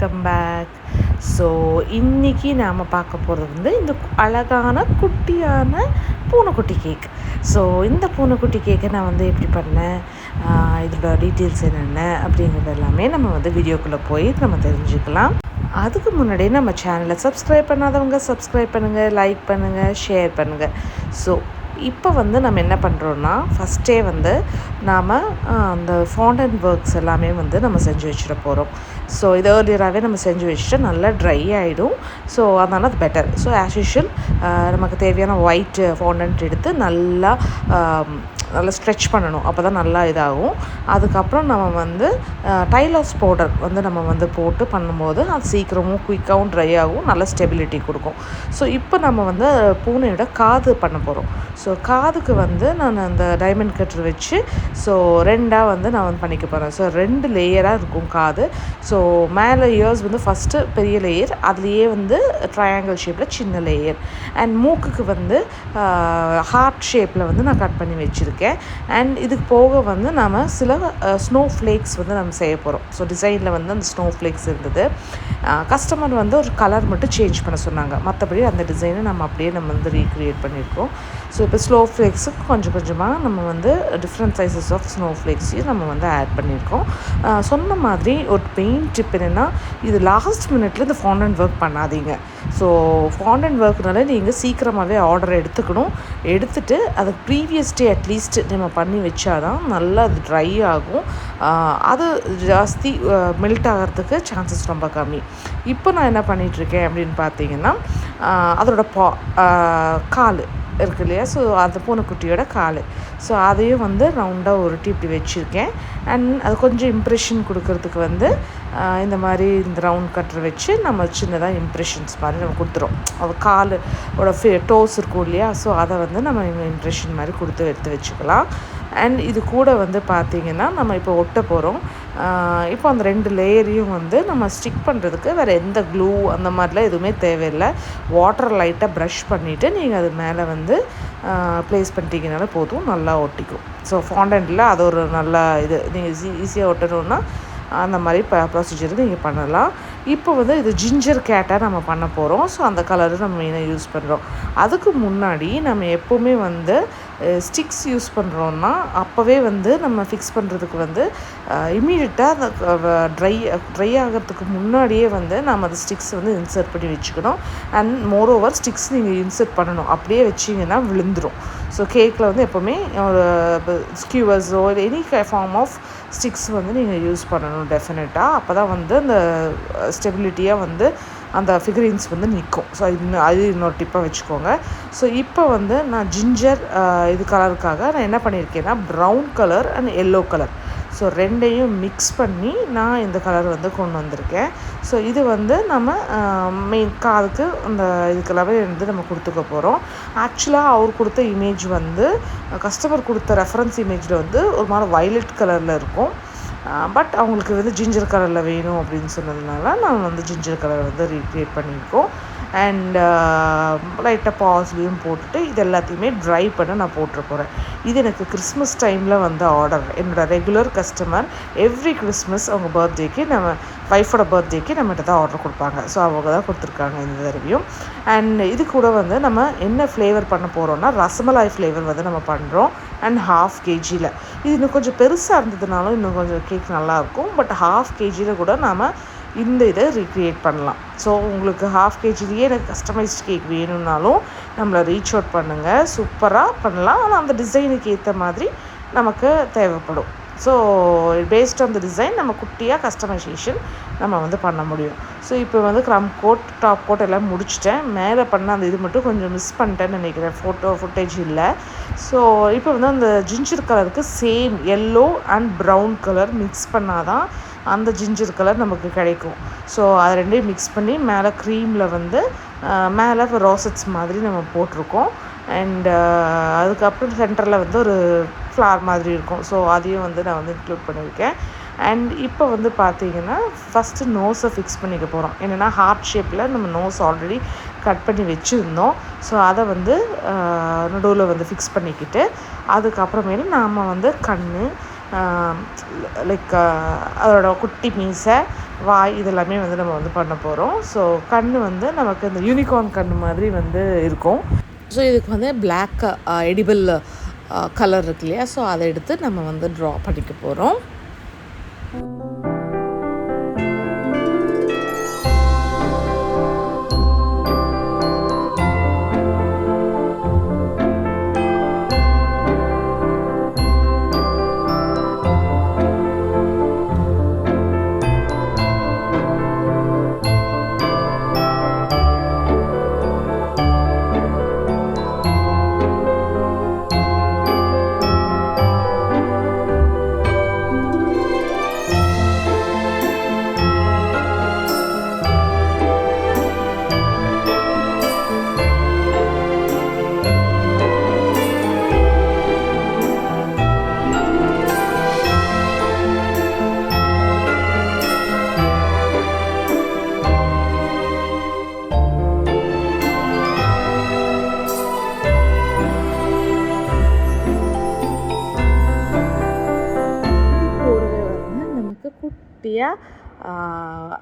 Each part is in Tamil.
Welcome back. ஸோ இன்றைக்கி நாம் பார்க்க போகிறது வந்து இந்த அழகான குட்டியான பூனைக்குட்டி கேக். ஸோ இந்த பூனைக்குட்டி கேக்கை நான் வந்து எப்படி பண்ணேன், இதோட டீட்டெயில்ஸ் என்னென்ன அப்படிங்கிறது எல்லாமே நம்ம வந்து வீடியோக்குள்ளே போய் நம்ம தெரிஞ்சுக்கலாம். அதுக்கு முன்னாடியே நம்ம சேனலை சப்ஸ்கிரைப் பண்ணாதவங்க சப்ஸ்கிரைப் பண்ணுங்கள், லைக் பண்ணுங்கள், ஷேர் பண்ணுங்கள். ஸோ இப்போ வந்து நம்ம என்ன பண்ணுறோன்னா, ஃபஸ்ட்டே வந்து நாம் அந்த ஃபாண்டன்ட் ஒர்க்ஸ் எல்லாமே வந்து நம்ம செஞ்சு வச்சுட போகிறோம். ஸோ இது ஏர்லியராகவே நம்ம செஞ்சு வச்சுட்டு நல்லா ட்ரை ஆகிடும். ஸோ அதனால் அது பெட்டர். ஸோ ஆஸ் யூஷுவல் நமக்கு தேவையான ஒயிட் ஃபாண்டன்ட் எடுத்து நல்லா ஸ்ட்ரெச் பண்ணணும். அப்போ தான் நல்லா இதாகும். அதுக்கப்புறம் நம்ம வந்து டைலர்ஸ் பவுடர் வந்து நம்ம வந்து போட்டு பண்ணும்போது அது சீக்கிரமும் குயிக்காகவும் ட்ரை ஆகும், நல்ல ஸ்டெபிலிட்டி கொடுக்கும். ஸோ இப்போ நம்ம வந்து பூனையோட காது பண்ண போகிறோம். ஸோ காதுக்கு வந்து நான் அந்த டைமண்ட் கட்டர் வச்சு ரெண்டாக வந்து நான் வந்து பண்ணிக்க போகிறேன். ஸோ 2 லேயராக இருக்கும் காது. ஸோ மேலே இயர்ஸ் வந்து ஃபஸ்ட்டு பெரிய லேயர், அதுலேயே வந்து ட்ரையாங்கிள் ஷேப்பில் சின்ன லேயர். அண்ட் மூக்குக்கு வந்து ஹார்ட் ஷேப்பில் வந்து நான் கட் பண்ணி வச்சுருக்கேன். அண்ட் இதுக்கு போக வந்து நம்ம சில ஸ்னோ ஃப்ளேக்ஸ் வந்து நம்ம செய்ய போகிறோம். ஸோ டிசைனில் வந்து அந்த ஸ்னோ ஃப்ளேக்ஸ் இருந்தது. கஸ்டமர் வந்து ஒரு கலர் மட்டும் சேஞ்ச் பண்ண சொன்னாங்க, மற்றபடி அந்த டிசைனை நம்ம அப்படியே நம்ம வந்து ரீக்ரியேட் பண்ணியிருக்கோம். ஸோ இப்போ ஸ்னோ ஃப்ளேக்ஸுக்கு கொஞ்சம் கொஞ்சமாக நம்ம வந்து டிஃப்ரெண்ட் சைஸஸ் ஆஃப் ஸ்னோ ஃப்ளேக்ஸையும் நம்ம வந்து ஆட் பண்ணியிருக்கோம். சொன்ன மாதிரி ஒரு பெயின் டிப் என்னென்னா, இது லாஸ்ட் மினிட்ல இந்த ஃபாண்டன்ட் ஒர்க் பண்ணாதீங்க. ஸோ ஃபாண்டன்ட் ஒர்க்னால நீங்கள் சீக்கிரமாகவே ஆர்டர் எடுத்துட்டு அதுக்கு ப்ரீவியஸ் டே அட்லீஸ்ட் நம்ம பண்ணி வச்சாதான் நல்லா அது ட்ரை ஆகும். அது ஜாஸ்தி மெல்ட் ஆகிறதுக்கு சான்சஸ் ரொம்ப கம்மி. இப்போ நான் என்ன பண்ணிகிட்ருக்கேன் அப்படின்னு பார்த்தீங்கன்னா, அதோட கால் இருக்கு இல்லையா, ஸோ அந்த பூனைக்குட்டியோட கால். ஸோ அதையும் வந்து ரவுண்டாக உருட்டி இப்படி வச்சுருக்கேன். அண்ட் அது கொஞ்சம் இம்ப்ரெஷன் கொடுக்கறதுக்கு வந்து இந்த மாதிரி இந்த ரவுண்ட் கட்டர் வச்சு நம்ம சின்னதாக இம்ப்ரெஷன்ஸ் மாதிரி நம்ம கொடுத்துரும். அது காலோட டோஸ் இருக்கும் இல்லையா, ஸோ அதை வந்து நம்ம இம்ப்ரெஷன் மாதிரி எடுத்து வச்சுக்கலாம். அண்ட் இது கூட வந்து பார்த்திங்கன்னா நம்ம இப்போ ஒட்ட போகிறோம். இப்போ அந்த 2 லேயரையும் வந்து நம்ம ஸ்டிக் பண்ணுறதுக்கு வேறு எந்த க்ளூ அந்த மாதிரிலாம் எதுவுமே தேவையில்லை. வாட்டர் லைட்டாக ப்ரஷ் பண்ணிவிட்டு நீங்கள் அது மேலே வந்து ப்ளேஸ் பண்ணிட்டீங்கனால போதும், நல்லா ஒட்டிக்கும். ஸோ ஃபாண்டன்ட்டில் அது ஒரு நல்ல இது. நீங்கள் ஈஸியாக ஒட்டணுன்னா அந்த மாதிரி ப்ரொசீஜர் நீங்கள் பண்ணலாம். இப்போ வந்து இது ஜிஞ்சர் கேட்டாக நம்ம பண்ண போகிறோம். ஸோ அந்த கலரு நம்ம மெயினாக யூஸ் பண்ணுறோம். அதுக்கு முன்னாடி நம்ம எப்போவுமே வந்து ஸ்டிக்ஸ் யூஸ் பண்ணுறோன்னா அப்போவே வந்து நம்ம ஃபிக்ஸ் பண்ணுறதுக்கு வந்து இம்மீடியட்டாக அந்த ட்ரை ஆகிறதுக்கு முன்னாடியே வந்து நம்ம அந்த ஸ்டிக்ஸ் வந்து இன்சர்ட் பண்ணி வச்சுக்கணும். அண்ட் மோரோவர் ஸ்டிக்ஸ் நீங்கள் இன்சர்ட் பண்ணணும். அப்படியே வச்சிங்கன்னா விழுந்துடும். ஸோ கேக்கில் வந்து எப்போவுமே ஒரு ஸ்கியூவர்ஸோ இல்லை எனி ஃபார்ம் ஆஃப் ஸ்டிக்ஸ் வந்து நீங்கள் யூஸ் பண்ணணும் டெஃபினட்டாக. அப்போ தான் வந்து அந்த ஸ்டெபிலிட்டியாக வந்து அந்த ஃபிகரின்ஸ் வந்து நிற்கும். ஸோ அது இன்னொரு டிப்பாக வச்சுக்கோங்க. ஸோ இப்போ வந்து நான் ஜிஞ்சர் இது கலருக்காக நான் என்ன பண்ணியிருக்கேன்னா, brown colour and yellow colour, so 2ஐயும் மிக்ஸ் பண்ணி நான் இந்த கலர் வந்து கொண்டு வந்திருக்கேன். ஸோ இது வந்து நம்ம மெயின் காதுக்கு அந்த இதுக்கெல்லாமே வந்து நம்ம கொடுத்துக்க போகிறோம். ஆக்சுவலாக அவர் கொடுத்த இமேஜ் வந்து கஸ்டமர் கொடுத்த ரெஃபரன்ஸ் இமேஜில் வந்து ஒரு மாதிரி வயலட் கலரில் இருக்கும். பட் அவங்களுக்கு வந்து ஜிஞ்சர் கலரில் வேணும் அப்படின்னு சொன்னதுனால நான் வந்து ஜிஞ்சர் கலர் வந்து ரீக்ரியேட் பண்ணியிருக்கோம். அண்ட் லைட்டாக பாஸ்லேயும் போட்டுட்டு இது எல்லாத்தையுமே ட்ரை பண்ண நான் போட்டுற போகிறேன். இது எனக்கு கிறிஸ்மஸ் டைமில் வந்து ஆர்டர். என்னோடய ரெகுலர் கஸ்டமர் எவ்ரி கிறிஸ்மஸ் அவங்க பர்த்டேக்கு நம்ம ஒய்ஃபோட பர்த்டேக்கு நம்மகிட்ட தான் ஆர்டர் கொடுப்பாங்க. ஸோ அவங்க தான் கொடுத்துருக்காங்க இந்த தடவையும். அண்ட் இது கூட வந்து நம்ம என்ன ஃப்ளேவர் பண்ண போகிறோன்னா, ரசமலாய் ஃப்ளேவர் வந்து நம்ம பண்ணுறோம். அண்ட் 1/2 kgயில் இது இன்னும் கொஞ்சம் பெருசாக இருந்ததுனாலும் இன்னும் கொஞ்சம் கேக் நல்லாயிருக்கும். பட் 1/2 kgயில் கூட நாம் இந்த இதை ரீக்ரியேட் பண்ணலாம். ஸோ உங்களுக்கு 1/2 kgலேயே எனக்கு கஸ்டமைஸ்ட் கேக் வேணும்னாலும் நம்மளை ரீச் அவுட் பண்ணுங்கள், சூப்பராக பண்ணலாம். ஆனால் அந்த டிசைனுக்கு ஏற்ற மாதிரி நமக்கு தேவைப்படும். So based on the design நம்ம குட்டியாக கஸ்டமைசேஷன் நம்ம வந்து பண்ண முடியும். ஸோ இப்போ வந்து கோட் டாப் கோட் எல்லாம் முடிச்சிட்டேன். மேலே பண்ண அந்த இது மட்டும் கொஞ்சம் மிஸ் பண்ணிட்டேன்னு நினைக்கிறேன், ஃபுட்டேஜ் இல்லை. ஸோ இப்போ வந்து அந்த ஜிஞ்சர் கலருக்கு same yellow and brown colour mix பண்ணால் தான் அந்த ஜிஞ்சர் கலர் நமக்கு கிடைக்கும். ஸோ அது 2ஐயும் மிக்ஸ் பண்ணி மேலே க்ரீமில் வந்து மேலே ரோசட்ஸ் மாதிரி நம்ம போட்டிருக்கோம். அண்ட் அதுக்கப்புறம் சென்டரில் வந்து ஒரு ஃப்ளார் மாதிரி இருக்கும். ஸோ அதையும் வந்து நான் வந்து இன்க்ளூட் பண்ணியிருக்கேன். அண்ட் இப்போ வந்து பார்த்திங்கன்னா ஃபஸ்ட்டு நோஸை ஃபிக்ஸ் பண்ணிக்க போகிறோம். என்னென்னா ஹார்ட் ஷேப்பில் நம்ம நோஸ் ஆல்ரெடி கட் பண்ணி வச்சுருந்தோம். ஸோ அதை வந்து நடுவில் வந்து ஃபிக்ஸ் பண்ணிக்கிட்டு அதுக்கப்புறமேலு நாம் வந்து கண் லைக் அதோட குட்டி மீசை வாய் இதெல்லாமே வந்து நம்ம வந்து பண்ண போகிறோம். ஸோ கண் வந்து நமக்கு இந்த யூனிகார்ன் கண் மாதிரி வந்து இருக்கும். ஸோ இதுக்கு வந்து பிளாக் எடிபிள் கலர் இருக்கு இல்லையா, ஸோ அதை எடுத்து நம்ம வந்து ட்ரா பண்ணிக்க போகிறோம்.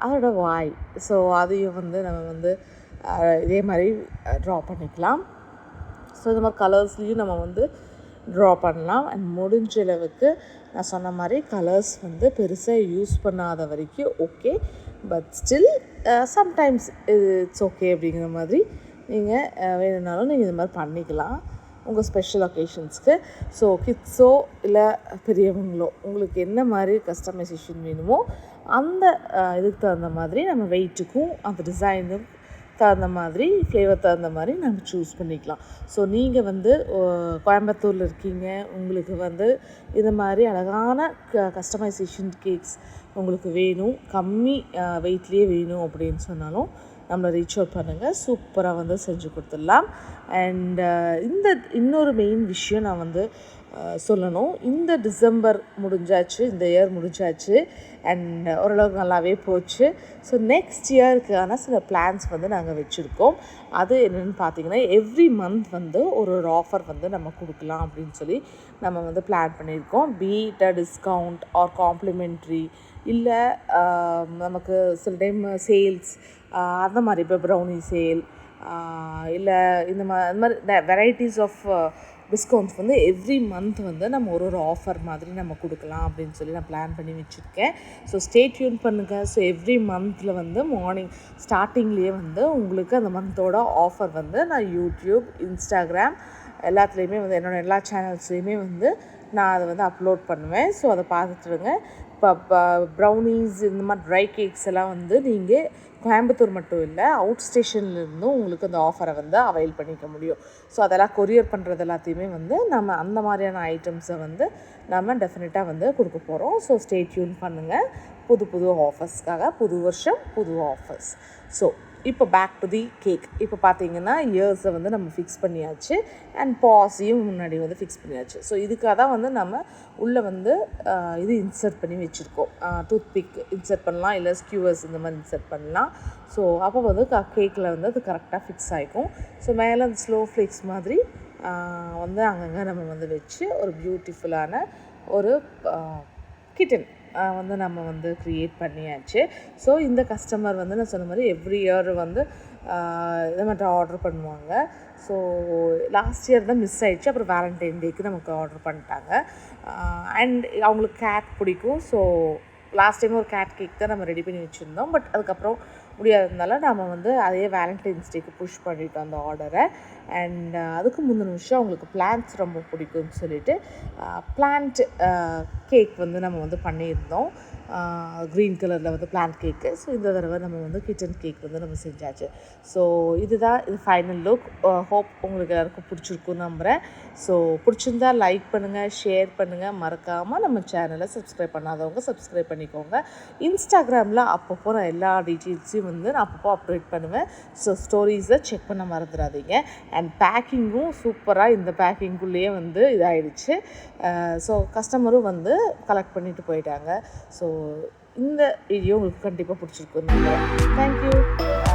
அதோட வாய், ஸோ அதையும் வந்து நம்ம வந்து இதே மாதிரி ட்ரா பண்ணிக்கலாம். ஸோ இந்த மாதிரி கலர்ஸ்லேயும் நம்ம வந்து ட்ரா பண்ணலாம். அண்ட் முடிஞ்ச அளவுக்கு நான் சொன்ன மாதிரி கலர்ஸ் வந்து பெருசாக யூஸ் பண்ணாத வரைக்கும் okay, but still sometimes it's okay அப்படிங்கிற மாதிரி நீங்கள் வேணும்னாலும் நீங்கள் இது மாதிரி பண்ணிக்கலாம் உங்கள் ஸ்பெஷல் ஒகேஷன்ஸ்க்கு. ஸோ கிட்ஸோ இல்லை பெரியவங்களோ உங்களுக்கு என்ன மாதிரி கஸ்டமைசேஷன் வேணுமோ அந்த இதுக்கு தகுந்த மாதிரி நம்ம வெயிட்டுக்கும் அந்த டிசைனுக்கும் தகுந்த மாதிரி ஃப்ளேவர் தகுந்த மாதிரி நம்ம சூஸ் பண்ணிக்கலாம். ஸோ நீங்கள் வந்து கோயம்புத்தூரில் இருக்கீங்க, உங்களுக்கு வந்து இது மாதிரி அழகான கஸ்டமைசேஷன் கேக்ஸ் உங்களுக்கு வேணும், கம்மி வெயிட்லேயே வேணும் அப்படின்னு சொன்னாலும் நம்மளை ரீச் அவுட் பண்ணுங்கள், சூப்பராக வந்து செஞ்சு கொடுத்துடலாம். அண்ட் இந்த இன்னொரு மெயின் விஷயம் நான் வந்து சொல்லணும். இந்த டிசம்பர் முடிஞ்சாச்சு, இந்த இயர் முடிஞ்சாச்சு அண்ட் ஓரளவுக்கு நல்லாவே போச்சு. ஸோ நெக்ஸ்ட் இயருக்கான சில பிளான்ஸ் வந்து நாங்கள் வச்சுருக்கோம். அது என்னென்னு பார்த்தீங்கன்னா, எவ்ரி மந்த் வந்து ஒரு ஆஃபர் வந்து நம்ம கொடுக்கலாம் அப்படின்னு சொல்லி நம்ம வந்து பிளான் பண்ணியிருக்கோம். பீட் டிஸ்கவுண்ட் ஆர் காம்ப்ளிமெண்ட்ரி, இல்லை நமக்கு சில டைம் சேல்ஸ் அந்த மாதிரி, இப்போ ப்ரௌனி சேல் இல்லை இந்த மாதிரி வெரைட்டிஸ் ஆஃப் டிஸ்கவுண்ட்ஸ் வந்து எவ்ரி மந்த் வந்து நம்ம ஒரு ஆஃபர் மாதிரி நம்ம கொடுக்கலாம் அப்படின்னு சொல்லி நான் பிளான் பண்ணி வச்சுருக்கேன். ஸோ ஸ்டே டியூன் பண்ணுங்கள். ஸோ எவ்ரி மந்தில் வந்து மார்னிங் ஸ்டார்டிங்லேயே வந்து உங்களுக்கு அந்த மந்தோட ஆஃபர் வந்து நான் யூடியூப், இன்ஸ்டாகிராம் எல்லாத்துலேயுமே வந்து என்னோடய எல்லா சேனல்ஸ்லேயுமே வந்து நான் அதை வந்து அப்லோட் பண்ணுவேன். ஸோ அதை பார்த்துட்டுருங்க. இப்போ ப்ரௌனீஸ் இந்த மாதிரி ட்ரை கேக்ஸ் எல்லாம் வந்து நீங்கள் கோயம்புத்தூர் மட்டும் இல்லை, அவுட் ஸ்டேஷன்லேருந்தும் உங்களுக்கு அந்த ஆஃபரை வந்து அவைல் பண்ணிக்க முடியும். ஸோ அதெல்லாம் கொரியர் பண்ணுறது எல்லாத்தையுமே வந்து நம்ம அந்த மாதிரியான ஐட்டம்ஸை வந்து நம்ம டெஃபினட்டாக வந்து கொடுக்க போகிறோம். ஸோ ஸ்டே டியூன் பண்ணுங்கள் புது ஆஃபர்ஸ்க்காக. புது வருஷம் புது ஆஃபர்ஸ். ஸோ இப்போ பேக் டு தி கேக். இப்போ பார்த்தீங்கன்னா இயர்ஸை வந்து நம்ம ஃபிக்ஸ் பண்ணியாச்சு அண்ட் பாஸையும் முன்னாடி வந்து ஃபிக்ஸ் பண்ணியாச்சு. ஸோ இதுக்காக தான் வந்து நம்ம உள்ளே வந்து இது இன்சர்ட் பண்ணி வச்சுருக்கோம். டூத் பிக் இன்சர்ட் பண்ணலாம், இல்லை ஸ்கியூவர்ஸ் இந்த மாதிரி இன்சர்ட் பண்ணலாம். ஸோ அப்போ வந்து கேக்கில் வந்து அது கரெக்டாக ஃபிக்ஸ் ஆகிக்கும். ஸோ மேலே அந்த ஸ்லோ ஃப்ளிக்ஸ் மாதிரி வந்து அங்கங்கே நம்ம வந்து வச்சு ஒரு பியூட்டிஃபுல்லான ஒரு கிட்டன் வந்து நம்ம வந்து க்ரியேட் பண்ணியாச்சு. ஸோ இந்த கஸ்டமர் வந்து நான் சொன்ன மாதிரி எவ்ரி இயர் வந்து இதை மட்டும் ஆர்டர் பண்ணுவாங்க. ஸோ லாஸ்ட் இயர் தான் மிஸ் ஆகிடுச்சு. அப்புறம் வேலண்டைன் டேக்கு நமக்கு ஆர்டர் பண்ணிட்டாங்க. அண்ட் அவங்களுக்கு கேட் பிடிக்கும். ஸோ லாஸ்ட் டைம் ஒரு கேட் கேக் தான் நம்ம ரெடி பண்ணி வச்சுருந்தோம். பட் அதுக்கப்புறம் முடியாததுனால நம்ம வந்து அதே வேலண்டைன்ஸ் டேக்கு புஷ் பண்ணிட்டோம் அந்த ஆர்டரை. அண்ட் அதுக்கு முந்தின விஷயம் அவங்களுக்கு பிளான்ட்ஸ் ரொம்ப பிடிக்கும்னு சொல்லிட்டு பிளான்ட் கேக் வந்து நம்ம வந்து பண்ணியிருந்தோம். க்ரீன் கலரில் வந்து பிளான்ட் கேக்கு. ஸோ இந்த தடவை நம்ம வந்து கிச்சன் கேக் வந்து நம்ம செஞ்சாச்சு. ஸோ இதுதான் இது ஃபைனல் லுக். ஹோப் உங்களுக்கு எல்லாருக்கும் பிடிச்சிருக்குன்னு நம்புகிறேன். ஸோ பிடிச்சிருந்தா லைக் பண்ணுங்கள், ஷேர் பண்ணுங்கள், மறக்காமல் நம்ம சேனலை சப்ஸ்கிரைப் பண்ணாதவங்க சப்ஸ்கிரைப் பண்ணிக்கோங்க. இன்ஸ்டாகிராமில் அப்பப்போ நான் எல்லா டீட்டெயில்ஸையும் வந்து நான் அப்பப்போ அப்டேட் பண்ணுவேன். ஸோ ஸ்டோரிஸை செக் பண்ண மறந்துடாதீங்க. அண்ட் பேக்கிங்கும் சூப்பராக இந்த பேக்கிங்குள்ளேயே வந்து இதாகிடுச்சு. ஸோ கஸ்டமரும் வந்து கலெக்ட் பண்ணிட்டு போயிட்டாங்க. ஸோ இந்த வீடியோ உங்களுக்கு கண்டிப்பாக பிடிச்சிருக்குன்னு நினைக்கிறேன். தேங்க்யூ.